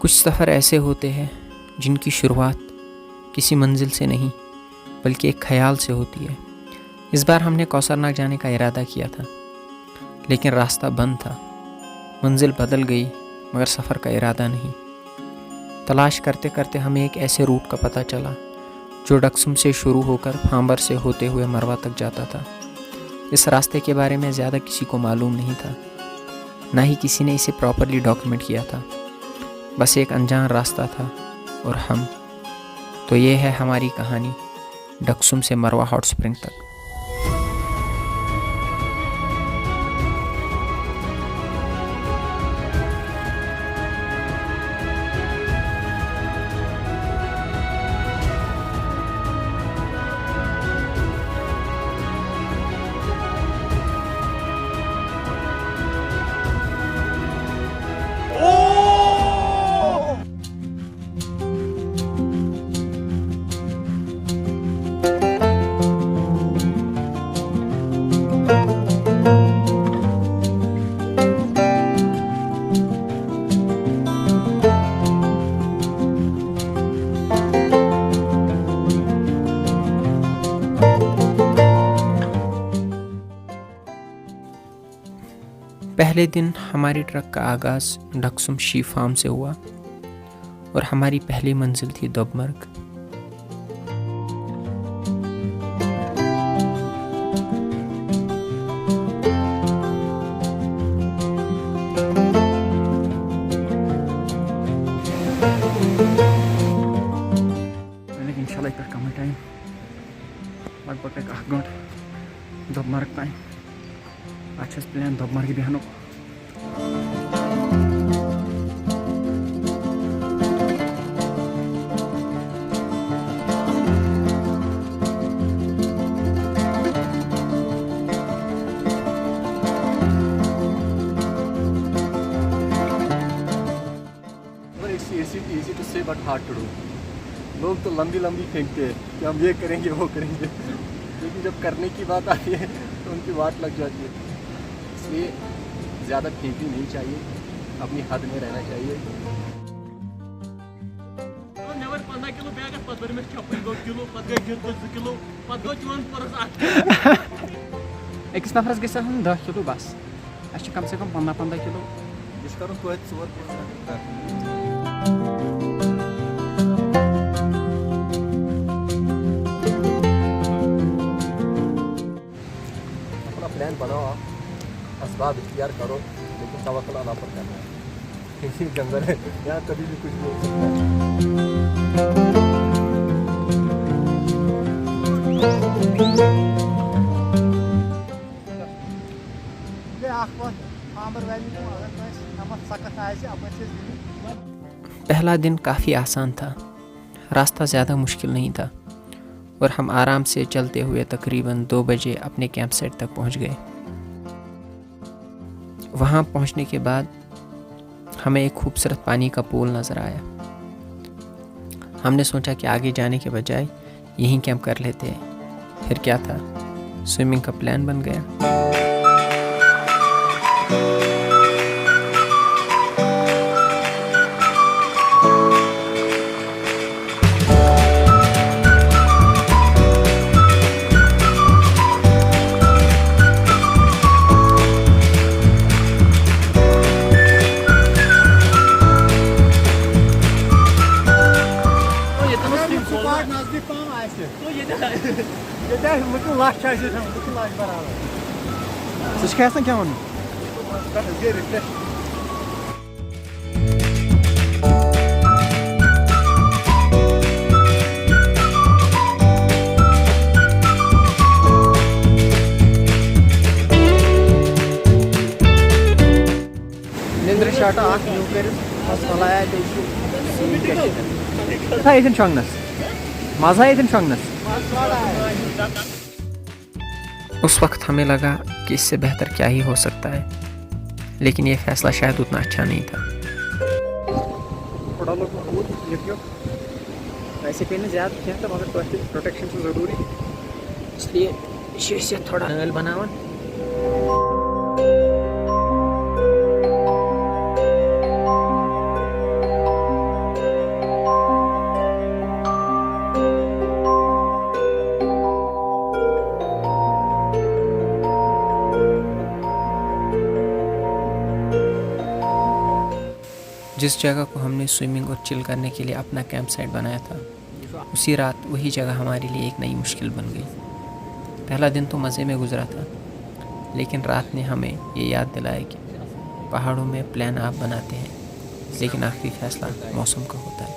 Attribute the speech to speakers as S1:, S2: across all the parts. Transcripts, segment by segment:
S1: कुछ सफ़र ऐसे होते हैं जिनकी शुरुआत किसी मंजिल से नहीं बल्कि एक ख्याल से होती है। इस बार हमने कौसरनाग जाने का इरादा किया था, लेकिन रास्ता बंद था। मंजिल बदल गई मगर सफ़र का इरादा नहीं। तलाश करते करते हमें एक ऐसे रूट का पता चला जो डक्सुम से शुरू होकर फांबर से होते हुए मरवा तक जाता था। इस रास्ते के बारे में ज़्यादा किसी को मालूम नहीं था, ना ही किसी ने इसे प्रॉपरली डॉक्यूमेंट किया था। बस एक अनजान रास्ता था और हम। तो ये है हमारी कहानी डक्सुम से मरवा हॉट स्प्रिंग तक। पहले दिन हमारी ट्रक का आगाज़ डक्सुम शी फार्म से हुआ और हमारी पहली मंजिल थी दोबमर्ग।
S2: इंशाल्लाह कम टाइम लगभग 1 घंटा दोबमर्ग टाइम अच्छा प्लान दोबमर्ग बिहान
S3: easy to say but hard to do। लोग तो लंबी लंबी फेंकते हैं कि हम ये करेंगे वो करेंगे, लेकिन जब करने की बात आती है तो उनकी वाट लग जाती है। इसलिए ज़्यादा फेंकनी नहीं चाहिए, अपनी हद में रहना चाहिए।
S2: अकिस नफरस गई 10 किलो बस, कम से कम 15 किलो
S3: इसका अपना प्लान बनाओ, आप असबाब इख्तियार करो, लेकिन तवक्कुल अल्लाह पर करना है। क्योंकि जंगल है, यहाँ कभी भी कुछ भी हो सकता है।
S1: पहला दिन काफ़ी आसान था, रास्ता ज़्यादा मुश्किल नहीं था और हम आराम से चलते हुए तकरीबन 2 बजे अपने कैंप साइट तक पहुंच गए। वहां पहुंचने के बाद हमें एक खूबसूरत पानी का पूल नज़र आया। हमने सोचा कि आगे जाने के बजाय यहीं कैंप कर लेते हैं। फिर क्या था, स्विमिंग का प्लान बन गया।
S2: क्या
S3: निंद्र शाटा
S2: शोंगनस मजा शोंगनस।
S1: उस वक्त हमें लगा कि इससे बेहतर क्या ही हो सकता है, लेकिन ये फैसला शायद उतना अच्छा नहीं था।
S2: थोड़ा लोग वैसे पे ज़्यादा क्या था, मगर प्रोटेक्शन तो ज़रूरी,
S1: इसलिए शीशे थोड़ा नल बनावन। जिस जगह को हमने स्विमिंग और चिल करने के लिए अपना कैंप साइट बनाया था, उसी रात वही जगह हमारे लिए एक नई मुश्किल बन गई। पहला दिन तो मज़े में गुजरा था, लेकिन रात ने हमें ये याद दिलाया कि पहाड़ों में प्लान आप बनाते हैं, लेकिन आखिरी फैसला मौसम का होता है।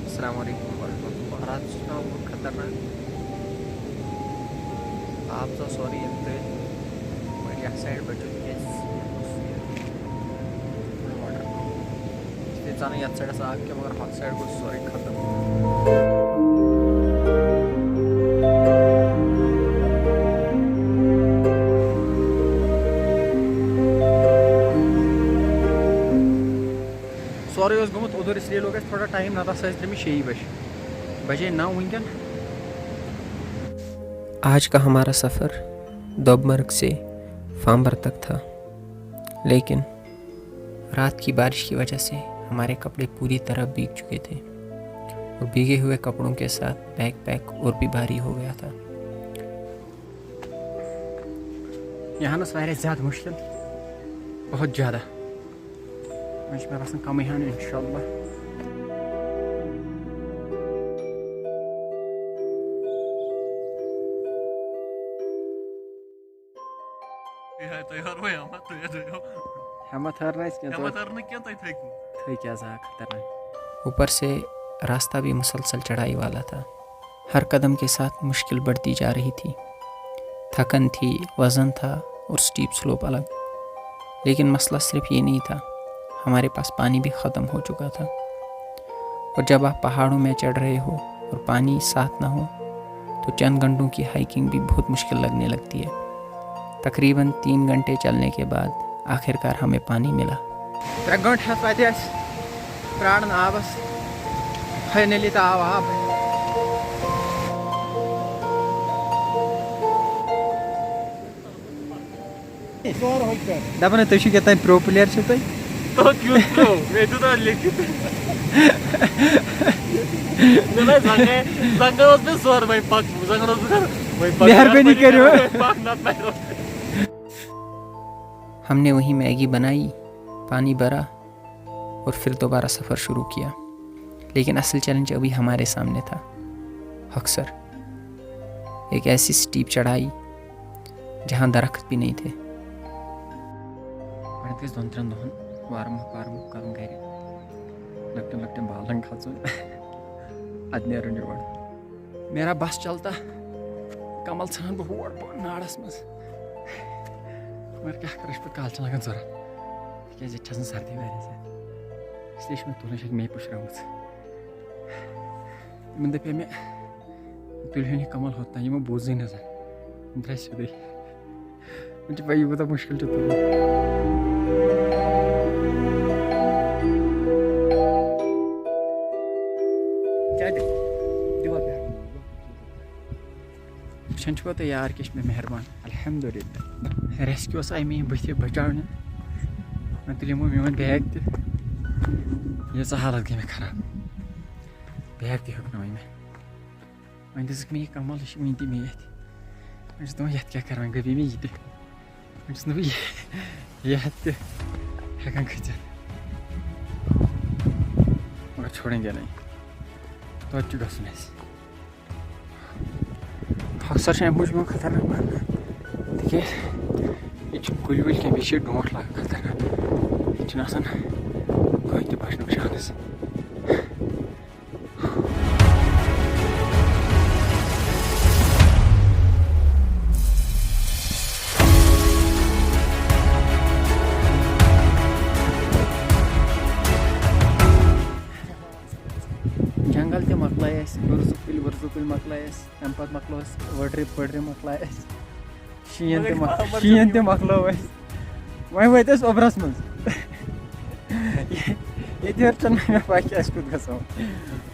S1: अस्सलाम वालेकुम वरहमतुल्लाह। रात सुना बहुत खतरनाक। आप तो सॉरी यह साइड बचो यथ साइड आगे मगर हथ साइड गो सॉरी खत्म।
S2: सॉरी गोमुत उधर इसलिए लोग थोड़ा टाइम ना था 6 बजे 9 वनकन।
S1: आज का हमारा सफ़र दोबमर्ग से फाम्बर तक था, लेकिन रात की बारिश की वजह से हमारे कपड़े पूरी तरह भीग चुके थे और भीगे हुए कपड़ों के साथ बैकपैक और भी भारी हो गया था।
S2: यहाँ ज़्यादा मुश्किल, बहुत ज़्यादा। मुझे बसान कम यहाँ इंशाल्लाह।
S1: ऊपर से रास्ता भी मुसलसल चढ़ाई वाला था। हर कदम के साथ मुश्किल बढ़ती जा रही थी। थकन थी, वज़न था और स्टीप स्लोप अलग। लेकिन मसला सिर्फ ये नहीं था, हमारे पास पानी भी ख़त्म हो चुका था। और जब आप पहाड़ों में चढ़ रहे हो और पानी साथ ना हो तो चंद घंटों की हाइकिंग भी बहुत मुश्किल लगने लगती है। तकरीबन 3 घंटे चलने के बाद आखिरकार हमें पानी मिला।
S2: 3 घंटे प्राण आबस फाइनली तो आव आब। दपन तुम क्या प्रो प्लेयर
S3: तो क्यों प्रो मैं तो लिखित मैं जंगल में सोर भाई पाक जंगल में
S2: मेहरबानी करो।
S1: हमने वहीं मैगी बनाई, पानी भरा और फिर दोबारा सफ़र शुरू किया। लेकिन असल चैलेंज अभी हमारे सामने था। अक्सर एक ऐसी स्टीप चढ़ाई जहाँ दरख्त भी नहीं थे।
S2: मेरा बस चलता कमल सान बह और नाड़स मज मगर क्या कर पे काल लगा जरूरत क्या सर्दी वारिया ज्यादा, इसलिए तुल मे पुशरामत। तम दपे मे तुल कमल होता यमो बोज न द्रा सोद मुझे पी यूत मुश्किल तुल। वो तो यार किस में मेहरबान अल्हम्दुलिल्लाह। रेस्क्यू आई मे बे बचाने मैं तुल मोन बैग त हालत गई मे खराब। बैग त हेक मे वह दिख मे कमल वन ते मे दपान ये क्या कर गई मे ये हेकान खिंच मगर छोड़ेंगे नहीं तो गसन। अक्सर से मुझ में खतरनाक मानना देखिए ये कुल वुल क्या बेस डोट लग खतरनाक ये बचन चांस। जंगल ते मकलाय बुर्जुकुल मकलाय तम पे मकलो वड्री मकलाय शीन ते मकलो वह वत ओबरस मज ये मे पा क्या गो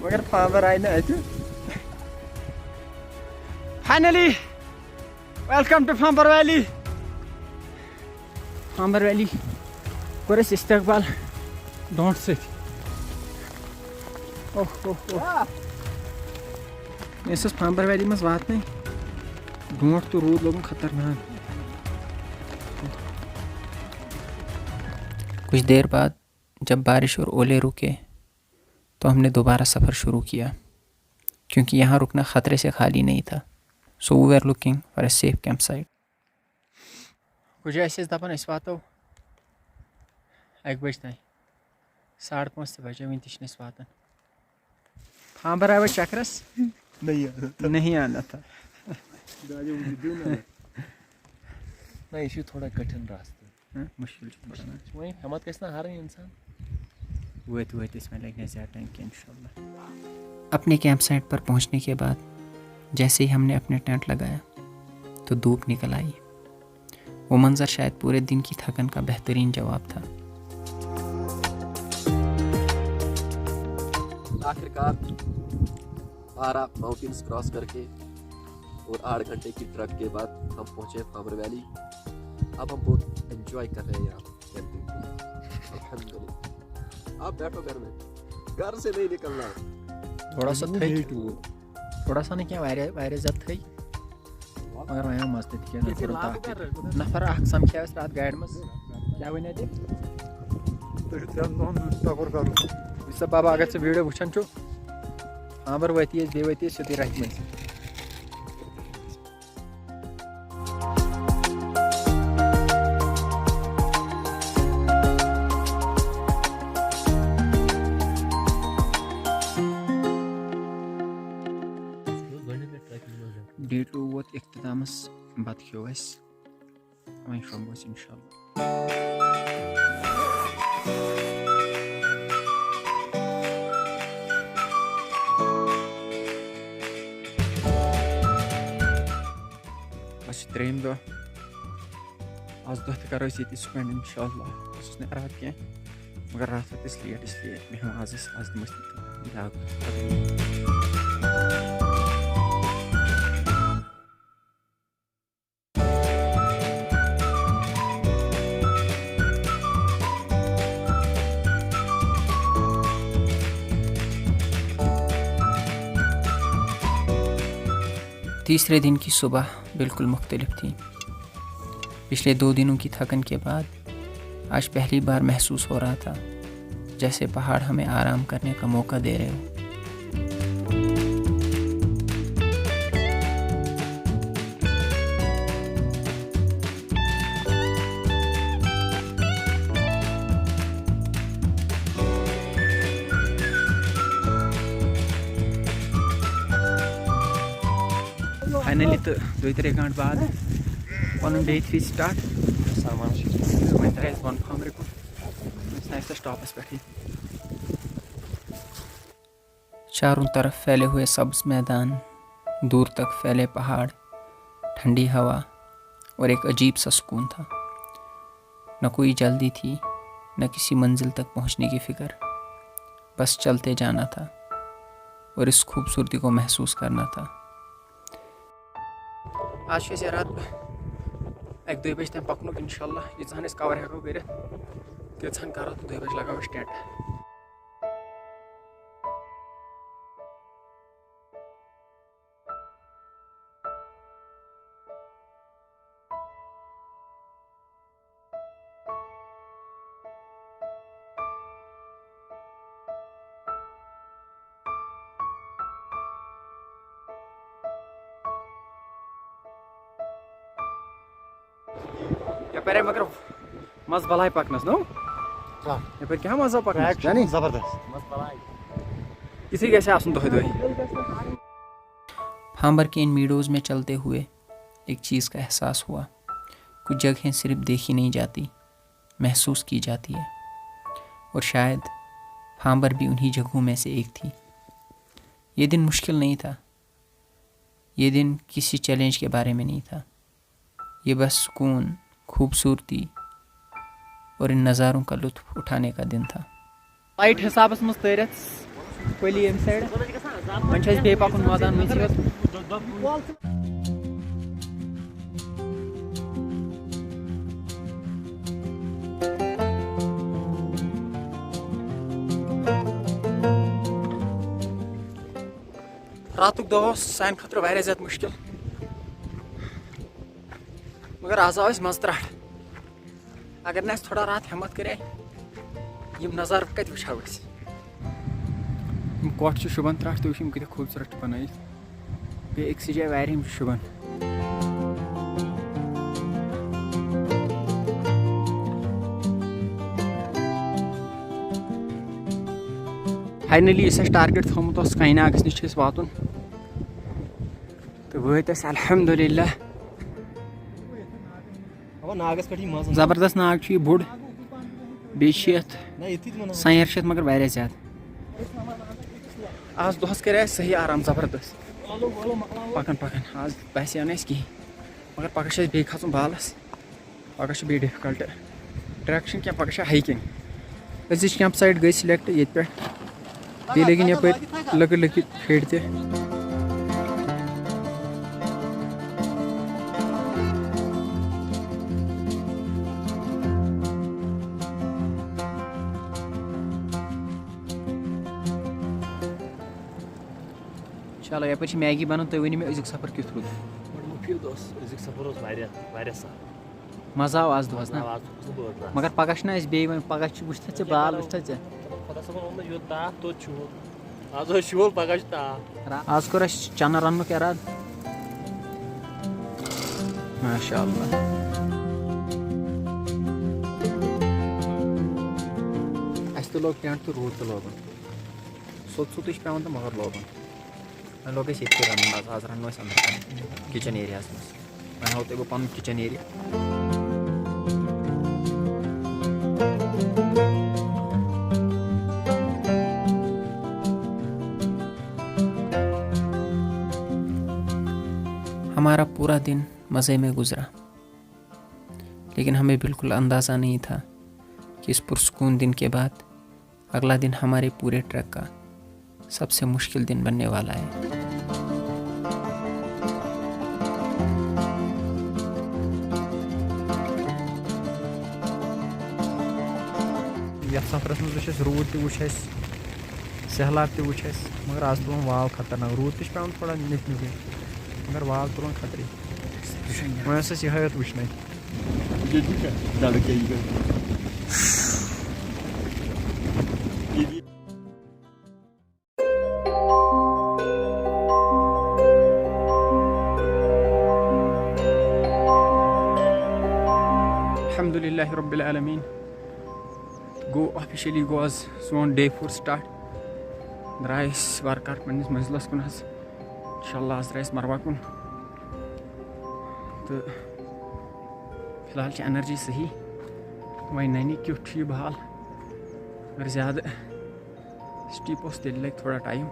S2: मगर फादर आय ना फाइनली वेलकम टू फाम्बर वैली। फाम्बर वैली कोर इस्तकबाल डोंट से इस फाम्बर वैली मज वातन डोंट तो रूद लोगन खतरनाक।
S1: कुछ देर बाद जब बारिश और ओले रुके तो हमने दोबारा सफ़र शुरू किया, क्योंकि यहाँ रुकना ख़तरे से खाली नहीं था. So we were looking for a safe camp site.
S2: कुछ ऐसे दपान अस वातो 1 बजे ताई 5:30 बजे वन तक वातान. फांबर आया चक्रस नहीं आना था.
S3: ना ये थोड़ा कठिन रास्ता
S2: मुश्किल
S3: वही हिम्मत कैसे हार इंसान
S2: वत इसमें लगने ज़्यादा टाइम की इंशाल्लाह.
S1: अपने कैंप साइट पर पहुंचने के बाद जैसे ही हमने अपने टेंट लगाया तो धूप निकल आई. वो मंजर शायद पूरे दिन की थकन का बेहतरीन जवाब था.
S3: आखिरकार 12 माउंटेन्स क्रॉस करके और 8 घंटे की ट्रक के बाद हम पहुंचे फार्मर वैली. अब हम बहुत एंजॉय कर रहे हैं यहाँ कैंपिंग को. अल्हम्दुलिल्लाह. आप बैठो घर में, घर से नहीं निकलना.
S2: थोड़ा सा थोड़ा सा नहीं क्या वायरस जब थी मगर वहाँ मस्त थी नफर अख समख्या रात गाड़ मज क्या वन सब बाबा अगर से वीडियो वुचान फांबर वती बे वती सीधे रथ मज. Day 2 वोत इख्तितामस बत खो अस वह शोंगो इंशाल्लाह. बस 3 दो आज दो करो ये स्पेंड इंशाल्लाह. नहीं रात क्या मगर रात इसलिए मैं आज मस्त.
S1: तीसरे दिन की सुबह बिल्कुल मुख्तलिफ थी. पिछले 2 दिनों की थकन के बाद आज पहली बार महसूस हो रहा था जैसे पहाड़ हमें आराम करने का मौका दे रहे हो.
S2: फाइनली तो 2-3 घंटे बाद पन डे 3 स्टार्ट सामान वन फार्मर को स्टॉपस पे.
S1: चारों तरफ फैले हुए सब्ज मैदान, दूर तक फैले पहाड़, ठंडी हवा और एक अजीब सा सुकून था. न कोई जल्दी थी न किसी मंजिल तक पहुंचने की फिक्र. बस चलते जाना था और इस खूबसूरती को महसूस करना था.
S2: आज से रात 1-2 बजे तक पकन इंशाल्लाह. ये कवर हेको कर करो तो 2 बजे लगाओ टेंट. यपर मगर मज बलाई पकनस नो यपर क्या मजा पकनस जानी
S3: जबरदस्त मस्त बलाई
S2: इसी कैसे आसन दो दो.
S1: फांबर के इन मीडोज़ में चलते हुए एक चीज़ का एहसास हुआ. कुछ जगहें सिर्फ देखी नहीं जाती, महसूस की जाती है. और शायद फांबर भी उन्हीं जगहों में से एक थी. ये दिन मुश्किल नहीं था. ये दिन किसी चैलेंज के बारे में नहीं था. ये बस सुकून, खूबसूरती और इन नज़ारों का लुत्फ उठाने का दिन था.
S2: लाइट हिसाब मज तरित पली अम साइड वन बे पकन मैदान मज. रातुक दो सान खतर वारिया ज़्यादा मुश्किल मगर आज आव मज त्राट. अगर न थोड़ा रात हिम्मत करे यम नज़ार कत वुछो अस यम कोठ छ शुभन त्राट तो यम कत खूबसूरत बनाई बे अक्स जाय वारियम शुभन फाइनली इस टारगेट थोमुत कायनागस नश वातुन तो वत अल्हम्दुलिल्लाह
S3: नागस पे मजा
S2: जबरदस्त नाग छ बोड़ बे सैर मगर वारिया ज्यादा आज दोहस कर सही आराम जबरदस्त पकन पकन आज बसिया ना कहीं मगर पगह बे खचुन बालस पगह बे डिफिकल्ट ट्रैक क्या पगह हाइकिंग अजिच कैंप साइट गई सिलेक्ट ये पे लगिन यप लकट लकट फेड़ ते चलो यप मैगी बन तुम वन मे अजुक सफर क्युत रूद
S3: मुफीद अजुक सफर
S2: मजा आव आज दोहस ना मगर पगह ना बे पगह वुचत चे बाल वुचत चे आज कोर चना रन्नुक इराद माशाअल्लाह अस तो लोग टेंट तो रूद तो लोगन सोत सोत पेवन तो मगर लोगन लोग ये रन आज रनो अंदर किचन एरिया वह हाव तुम पन किचन एरिया
S1: हमारा पूरा दिन मज़े में गुजरा, लेकिन हमें बिल्कुल अंदाज़ा नहीं था कि इस पुरसुकून दिन के बाद अगला दिन हमारे पूरे ट्रैक का सबसे मुश्किल दिन बनने वाला है।
S2: सफरस मज रूद तुम सहलाब तुम मगर आज तुम वाव खतरनाक रूद पे थोड़ा निक निक मगर वाव तुम खतरे वह यह वुचन अल्हम्दुलिल्लाह रब्बिल आलमीन गो ऑफिशियली गो आज सोन डे 4 स्टार्ट द्राइस वारकार पन्निस मंजिलस कुन इंशाल्लाह आज द्राइस मरवा कुन तो फिलहाल एनर्जी सही वही नैनी क्युट बहाल अगर ज़्यादा स्टीप तेल लगे थोड़ा टाइम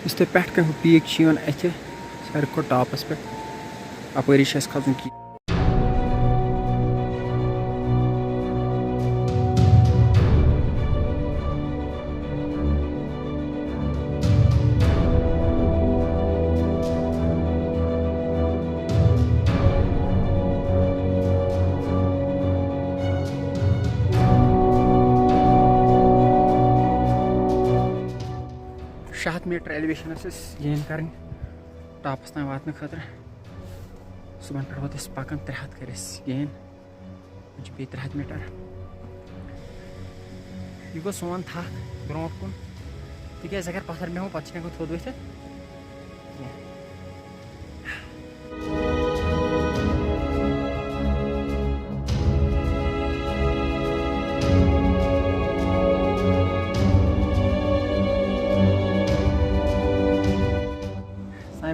S2: इस पे पीक अथ सारे को टॉपस पे अपरी खचुन की शहत मीटर एलिवेशन गेन कर टॉपस तान वातन खतर सुबह पे वो पकान 300 कर गेन बे 300 मीटर यह गो सोन थक ब्रो कुन तिज अगर पत्थर बेहमो पे थोद वथ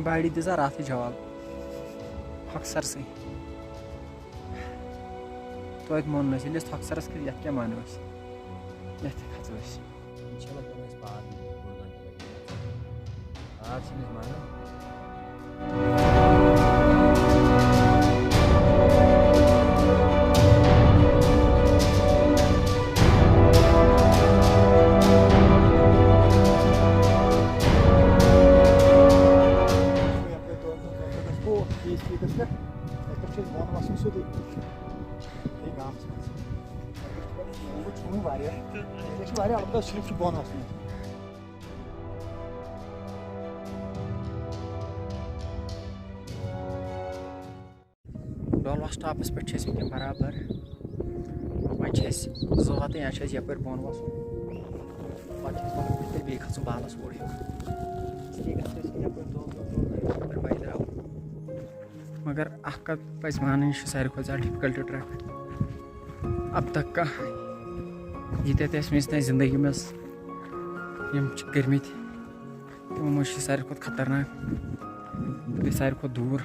S2: बाड़ी दिजा रात जवाब हक्सर से तो मोन हक्सरस कर क्या मानो खचो डोलवा स्टॉपस पे बराबर वह यहाँ यप बोन वस पे बे खसुन बालस ओर द्राव मगर कत पज मान यह सारे खुद ज़्यादा डिफिकल्ट ट्रैक अब तक का यीत जिंदगी में कर्मित तमो मज सारे खुद खतरनाक बे सारे खुद दूर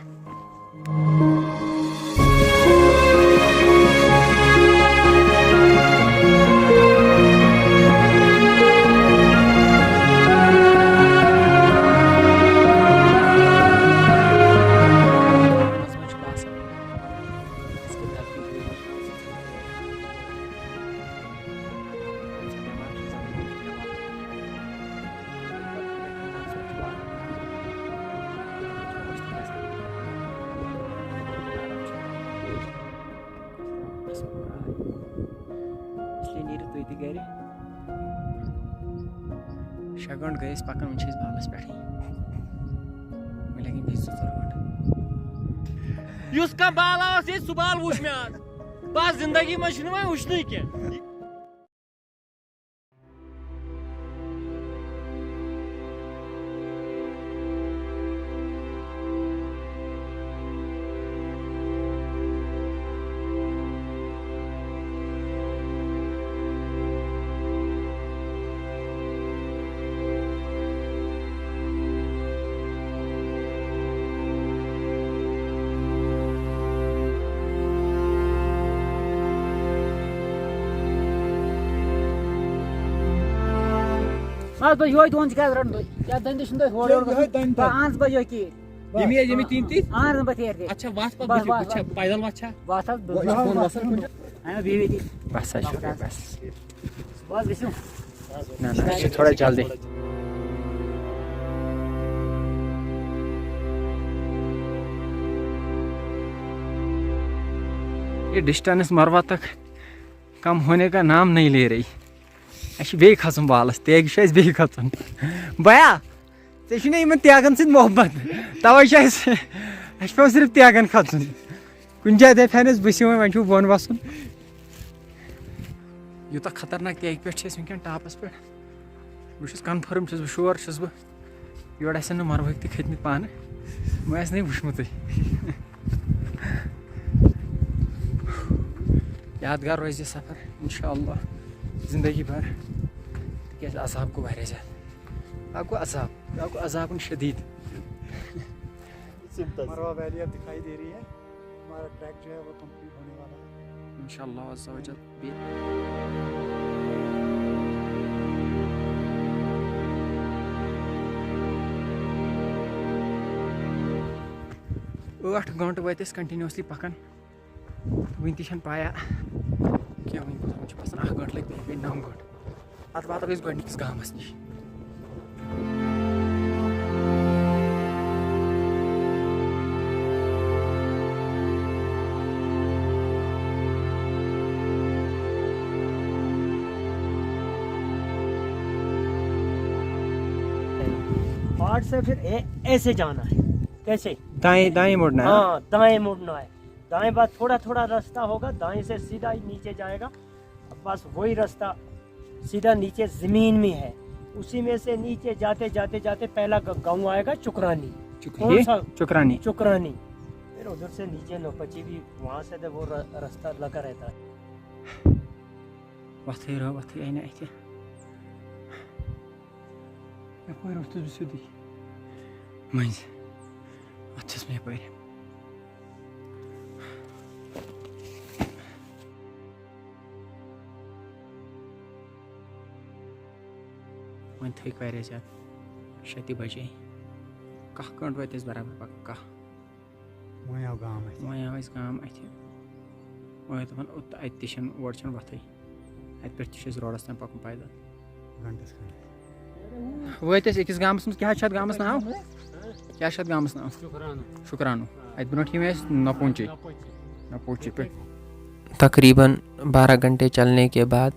S2: गर 6 घंटे गए पकान वो बालस पे लगे 2-4 घंटे
S4: बाल सह बाल वुच मे आज बस जिंदगी मज वुचन कह
S5: आज बह दोन क्या रन क्या धंधे पांच बजे की
S4: यमी 3
S5: आन बतेर दे
S4: अच्छा वास पर पैदल वछा
S5: वास
S2: बस बस
S5: बस बिसु
S2: ना थोड़ा जल्दी ये डिस्टेंस मरवा तक कम होने का नाम नहीं ले रही बे खसन बालस तेग बे खन भया इन त्यागन सत मोहब्बत तवे पे सिर्फ त्यागन खन कुछ जाए दपान बसो वो बोन वसन यूत खतरनाक तेग पे वनकन टापस पे बहुत कन्फर्म शोर बह योर मरवक त खतमत पान वह नहीं वुचमुत यादगार रोज यह सफ़र इंशाअल्लाह जिंदगी भर क्या अजाब को वारिया ज़्यादा आपको अजाब शदीद
S3: मरवा वैली अब दिखाई दे रही है हमारा ट्रैक जो है वो कंप्लीट होने वाला है
S2: इंशाअल्लाह अज़्ज़ा वजल आठ घंटे वत कंटिन्यूसली पकान वन तन पाया क्या वन बसान 1 घंटे लगे 9 घंटे अत वात गोकिस गामस नश
S5: पहाड़ से फिर ऐसे जाना है कैसे
S2: दाएं मुड़ना है
S5: हाँ दाएं मुड़ना है दाएं बाद थोड़ा थोड़ा रास्ता होगा दाएं से सीधा ही नीचे जाएगा बस वही रास्ता सीधा नीचे जमीन में है उसी में से नीचे जाते जाते जाते पहला गांव आएगा चुकरानी
S2: चुकरानी
S5: फिर उधर से नीचे नौपची भी वहाँ से वो रास्ता लगा रहता है
S2: मंज अच्छे में पे वन थक वारिया ज्यादा 7 बजे 1 घंटे वत बराबर पक्का
S3: वहीं आओ गाँव
S2: गाम अत दपान अत ओर वत अत पे रोडस तम पकन पैदल वत अकिस गामस क्या गामस नाव क्या गामस नाव शुक्रानो अत ब्रो नपोची पे
S1: तकरीबन 12 घंटे चलने के बाद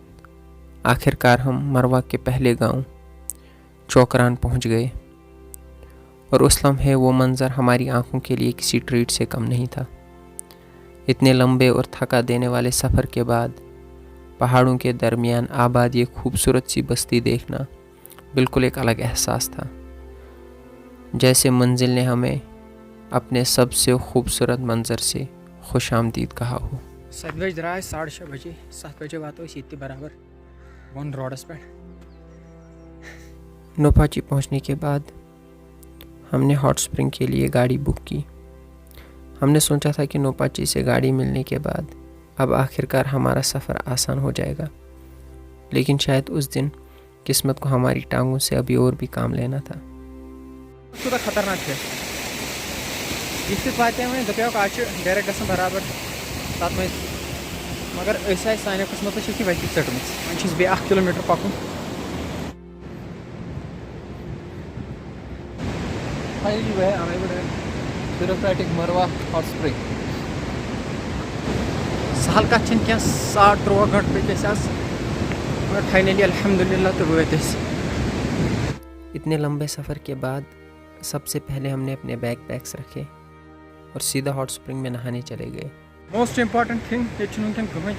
S1: आखिरकार हम मरवा के पहले गांव चौकरान पहुंच गए और उस लम्हे वो मंज़र हमारी आंखों के लिए किसी ट्रीट से कम नहीं था। इतने लंबे और थका देने वाले सफ़र के बाद पहाड़ों के दरमियान आबाद ये खूबसूरत सी बस्ती देखना बिल्कुल एक अलग एहसास था, जैसे मंजिल ने हमें अपने सबसे खूबसूरत मंजर से खुश आमदीद कहा हो।
S2: 7 बजे द्राय 6:30 बजे 7 बजे वातो ये बराबर वन रोडस पे।
S1: नोपाची पहुंचने के बाद हमने हॉट स्प्रिंग के लिए गाड़ी बुक की। हमने सोचा था कि नोपाची से गाड़ी मिलने के बाद अब आखिरकार हमारा सफ़र आसान हो जाएगा, लेकिन शायद उस दिन किस्मत को हमारी टांगों से अभी और भी काम लेना था।
S2: थोड़ा खतरनाक है ये वाते वह दोपो आज डायरेक्ट गसन बराबर तथ मे, मगर सान किस्मत वती चटम वो 1 किलोमीटर पकुन।
S3: फाइनली वह अनएबल ब्यूरोक्रेटिक मरवा हॉट स्प्रिंग।
S2: सहल कत क्या 3.5 घंटे पे मगर फाइनली अल्हम्दुलिल्लाह तो वो।
S1: इतने लंबे सफ़र के बाद सबसे पहले हमने अपने बैकपैक्स रखे और सीधा हॉट स्प्रिंग में नहाने चले गए।
S2: मोस्ट इम्पॉर्टेंट थिंग ये वनकन कहें,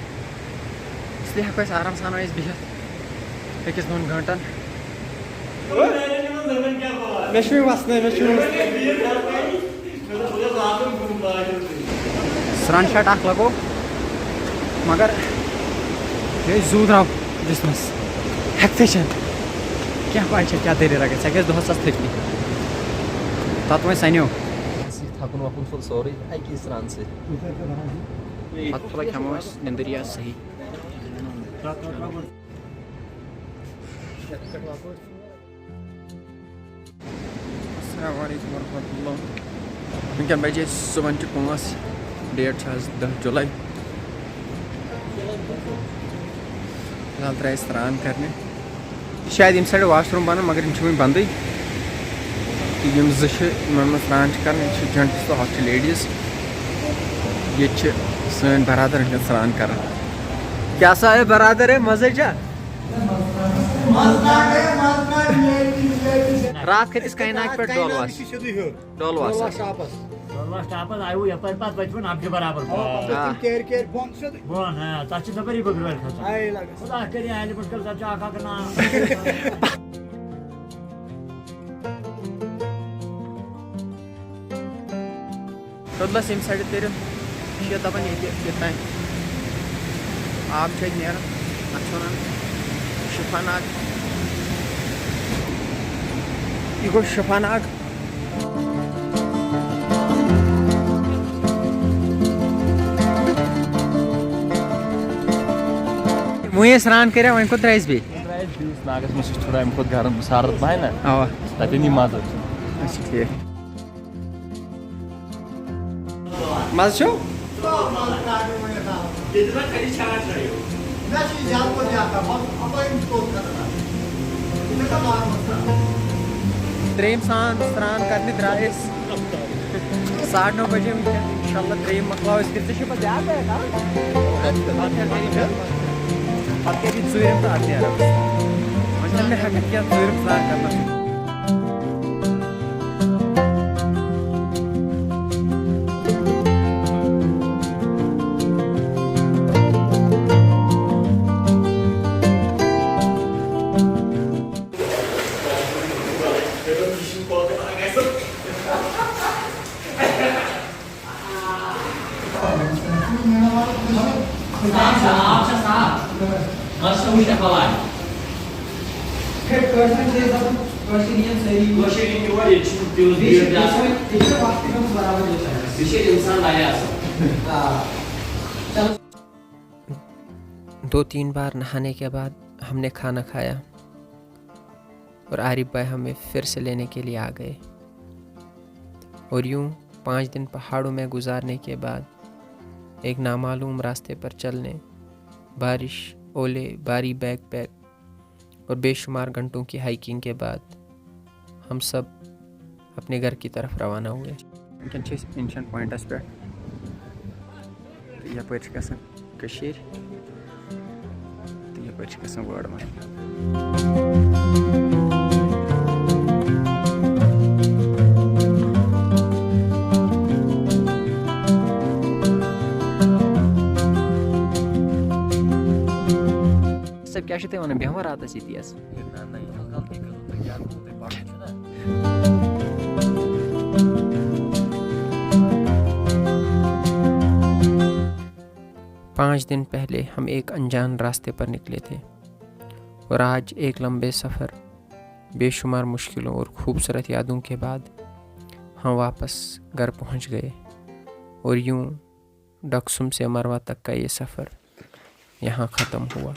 S2: इसलिए हेको आराम सान बिहत 1-2 घंटन। स्रान शर्ट अख लगो मगर ये जू द्राव जिसमस हेक्ते क्या पाए क्या देरी लगे सह दोहस थकनी तथ वो सनो
S3: थकुन वकुन फुल सोरी अकी स्रान से
S2: पत्ता खमो निंदरिया सही। अस्सलामु अलैकुम वरहमतुल्लाह। वनकन बजे सुबह 5 डेट 10 जुलाई। फिलहाल द्राय स्नान करने, शायद इन साइड वाशरूम बन मगर इन बंद स्नान कर जेंट्स तो हॉट लेडीज ये सन बरादर स्नान कर। क्या सा है बरादर है मजे रात खतिस कायनाक पे डोलवास
S5: स्टापस आयो यपर पास बचपन आपके बराबर
S3: केर केर बोन से
S5: बोन है ताची सबरी बगरल खसा आई लगा खुदा करी आले मुश्किल सब आका करना।
S2: रोदलस यम साइड तर दपान ये आब नीर अत शिफानाग यह गो शिफानाग। वही स्नान कर वो द्राइस बे
S3: नागस में थोड़ा अम गर्म सारद बह ना
S2: अवा
S3: तन मज।
S2: अच्छा ठीक मज छो त्रेम स्नान करने द्रायस 9:30 बजे इंशाल्लाह त्रेम मकलाव पत्ते भी चूरम तो आते हैं वह हेकन क्या चूरम स्नान करना।
S1: दो तीन बार नहाने के बाद हमने खाना खाया और आरिफ भाई हमें फिर से लेने के लिए आ गए। और यूं 5 दिन पहाड़ों में गुजारने के बाद एक नामालूम रास्ते पर चलने, बारिश, ओले, भारी बैकपैक और बेशुमार घंटों की हाइकिंग के बाद हम सब अपने घर की तरफ रवाना हुए।
S2: एंशिएंट पॉइंटस पे यपर कशीर तो यपर वर्ड में
S1: सब क्या छते वन बेहवर रातस इतिहास पाँच दिन पहले हम एक अनजान रास्ते पर निकले थे और आज एक लंबे सफ़र, बेशुमार मुश्किलों और खूबसूरत यादों के बाद हम वापस घर पहुंच गए। और यूं डक्सुम से मरवा तक का ये सफ़र यहाँ ख़त्म हुआ।